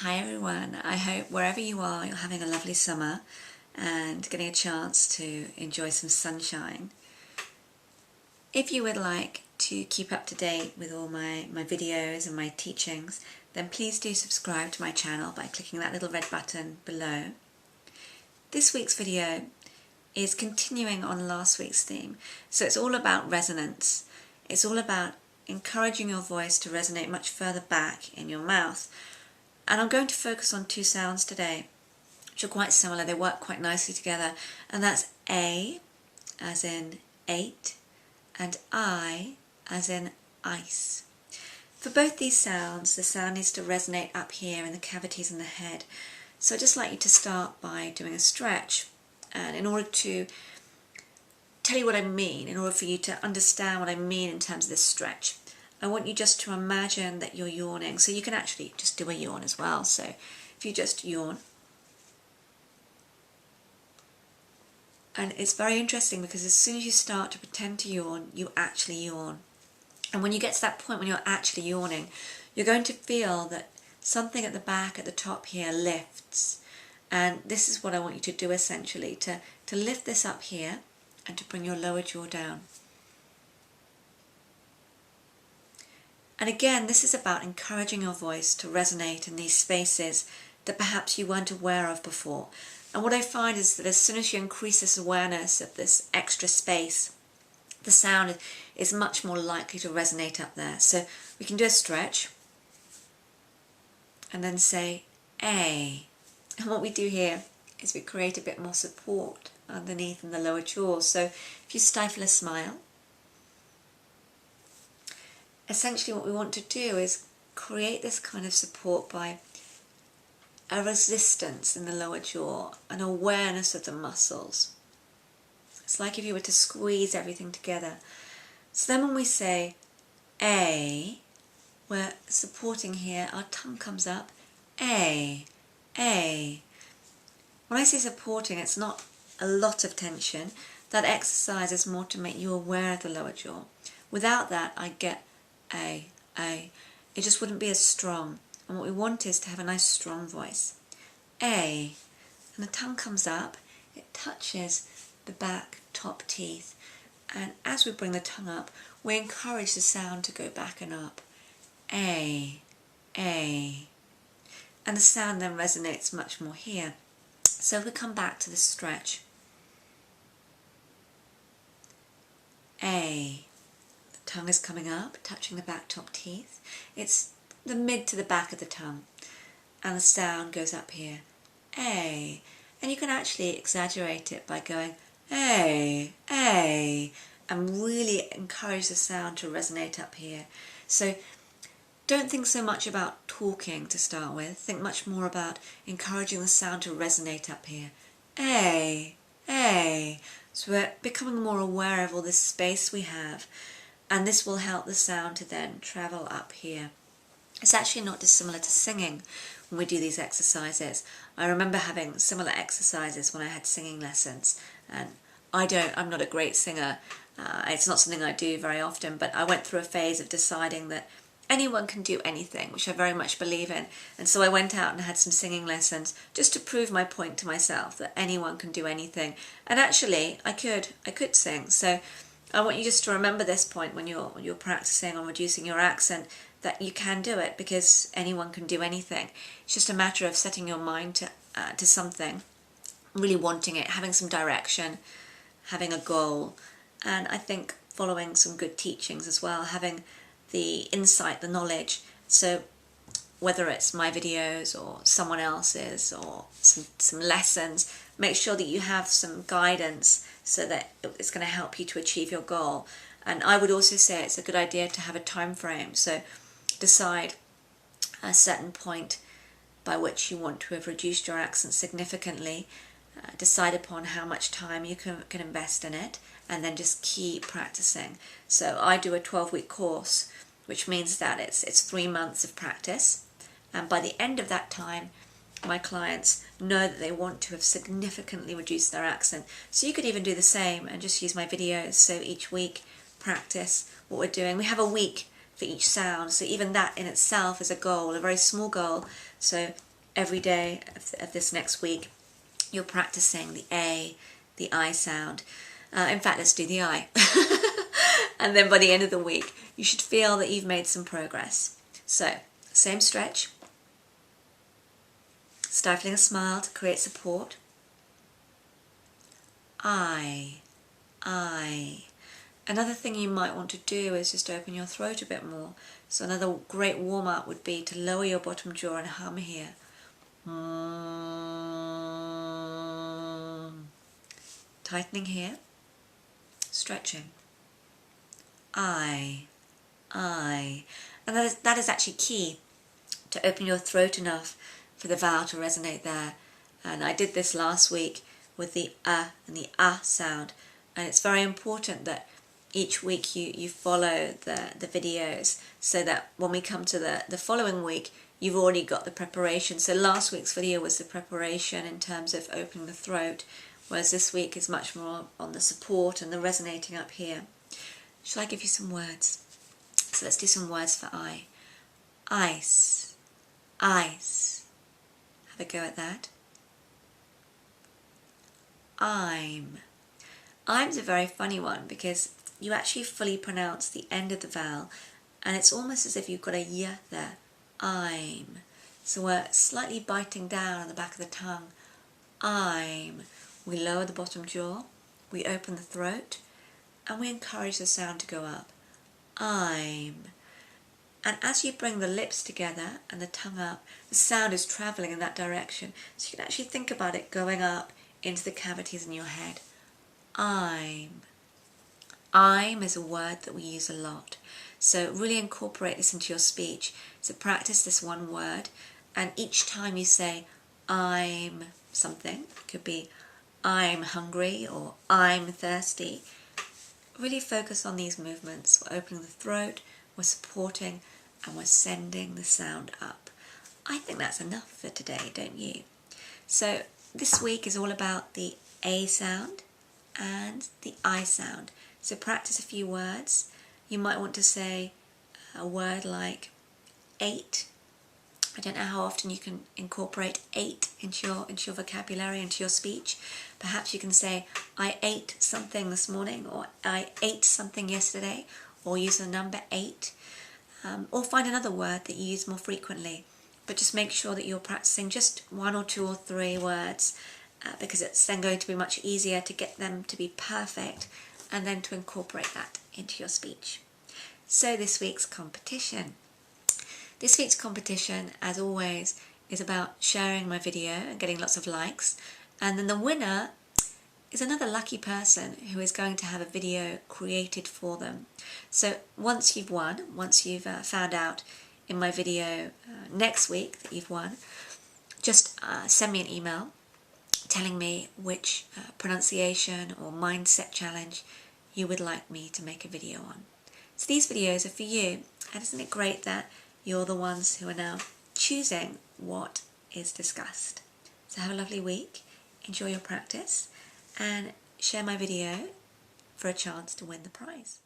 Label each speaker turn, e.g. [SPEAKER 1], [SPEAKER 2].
[SPEAKER 1] Hi everyone, I hope wherever you are you're having a lovely summer and getting a chance to enjoy some sunshine. If you would like to keep up to date with all my videos and my teachings, then please do subscribe to my channel by clicking that little red button below. This week's video is continuing on last week's theme, so it's all about resonance. It's all about encouraging your voice to resonate much further back in your mouth. And I'm going to focus on two sounds today, which are quite similar. They work quite nicely together. And that's A, as in 8, and I, as in ice. For both these sounds, the sound needs to resonate up here in the cavities in the head. So I'd just like you to start by doing a stretch. And in order to tell you what I mean, in order for you to understand what I mean in terms of this stretch, I want you just to imagine that you're yawning. So you can actually just do a yawn as well. So if you just yawn. And it's very interesting because as soon as you start to pretend to yawn, you actually yawn. And when you get to that point when you're actually yawning, you're going to feel that something at the back, at the top here, lifts. And this is what I want you to do essentially, to lift this up here and to bring your lower jaw down. And again, this is about encouraging your voice to resonate in these spaces that perhaps you weren't aware of before. And what I find is that as soon as you increase this awareness of this extra space, the sound is much more likely to resonate up there. So we can do a stretch and then say A. And what we do here is we create a bit more support underneath in the lower jaw. So if you stifle a smile, essentially what we want to do is create this kind of support by a resistance in the lower jaw, an awareness of the muscles. It's like if you were to squeeze everything together. So then when we say A, we're supporting here, our tongue comes up, A, A. When I say supporting, it's not a lot of tension. That exercise is more to make you aware of the lower jaw. Without that, I get A. It just wouldn't be as strong. And what we want is to have a nice strong voice. A. And the tongue comes up, it touches the back top teeth. And as we bring the tongue up, we encourage the sound to go back and up. A. And the sound then resonates much more here. So if we come back to the stretch. A. Tongue is coming up, touching the back top teeth. It's the mid to the back of the tongue. And the sound goes up here. A. And you can actually exaggerate it by going A, and really encourage the sound to resonate up here. So don't think so much about talking to start with. Think much more about encouraging the sound to resonate up here. A. So we're becoming more aware of all this space we have. And this will help the sound to then travel up here. It's actually not dissimilar to singing when we do these exercises. I remember having similar exercises when I had singing lessons. And I'm not a great singer. It's not something I do very often, but I went through a phase of deciding that anyone can do anything, which I very much believe in. And so I went out and had some singing lessons just to prove my point to myself that anyone can do anything. And actually, I could sing. So I want you just to remember this point when you're practicing on reducing your accent, that you can do it because anyone can do anything. It's just a matter of setting your mind to something, really wanting it, having some direction, having a goal, and I think following some good teachings as well, having the insight, the knowledge. So whether it's my videos or someone else's or some lessons, make sure that you have some guidance so that it's going to help you to achieve your goal. And I would also say it's a good idea to have a time frame. So decide a certain point by which you want to have reduced your accent significantly. Decide upon how much time you can invest in it, and then just keep practicing. So I do a 12-week course, which means that it's 3 months of practice. And by the end of that time, my clients know that they want to have significantly reduced their accent. So you could even do the same and just use my videos. So each week, practice what we're doing. We have a week for each sound, so even that in itself is a goal, a very small goal. So every day of this next week, you're practicing the A, the I sound. In fact, let's do the I. And then by the end of the week, you should feel that you've made some progress. So, same stretch. Stifling a smile to create support. I. Another thing you might want to do is just open your throat a bit more. So another great warm-up would be to lower your bottom jaw and hum here. Tightening here. Stretching. I. And that is actually key to open your throat enough for the vowel to resonate there. And I did this last week with the and the sound. And it's very important that each week you follow the videos so that when we come to the following week, you've already got the preparation. So last week's video was the preparation in terms of opening the throat, whereas this week is much more on the support and the resonating up here. Shall I give you some words? So let's do some words for I. Ice. Ice. Have a go at that. I'm. I'm's a very funny one because you actually fully pronounce the end of the vowel and it's almost as if you've got a y there. I'm. So we're slightly biting down on the back of the tongue. I'm. We lower the bottom jaw, we open the throat, and we encourage the sound to go up. I'm. And as you bring the lips together and the tongue up, the sound is travelling in that direction. So you can actually think about it going up into the cavities in your head. I'm. I'm is a word that we use a lot. So really incorporate this into your speech. So practice this one word, and each time you say I'm something, it could be I'm hungry or I'm thirsty, really focus on these movements. We're opening the throat, we're supporting, and we're sending the sound up. I think that's enough for today, don't you? So this week is all about the A sound and the I sound. So practice a few words. You might want to say a word like 8. I don't know how often you can incorporate 8 into your vocabulary, into your speech. Perhaps you can say, I ate something this morning, or I ate something yesterday, or use the number 8. Or find another word that you use more frequently. But just make sure that you're practicing just 1 or 2 or 3 words, because it's then going to be much easier to get them to be perfect and then to incorporate that into your speech. So this week's competition. This week's competition, as always, is about sharing my video and getting lots of likes. And then the winner is another lucky person who is going to have a video created for them. So once you've won, once you've found out in my video next week that you've won, just send me an email telling me which pronunciation or mindset challenge you would like me to make a video on. So these videos are for you, and isn't it great that you're the ones who are now choosing what is discussed? So have a lovely week, enjoy your practice, and share my video for a chance to win the prize.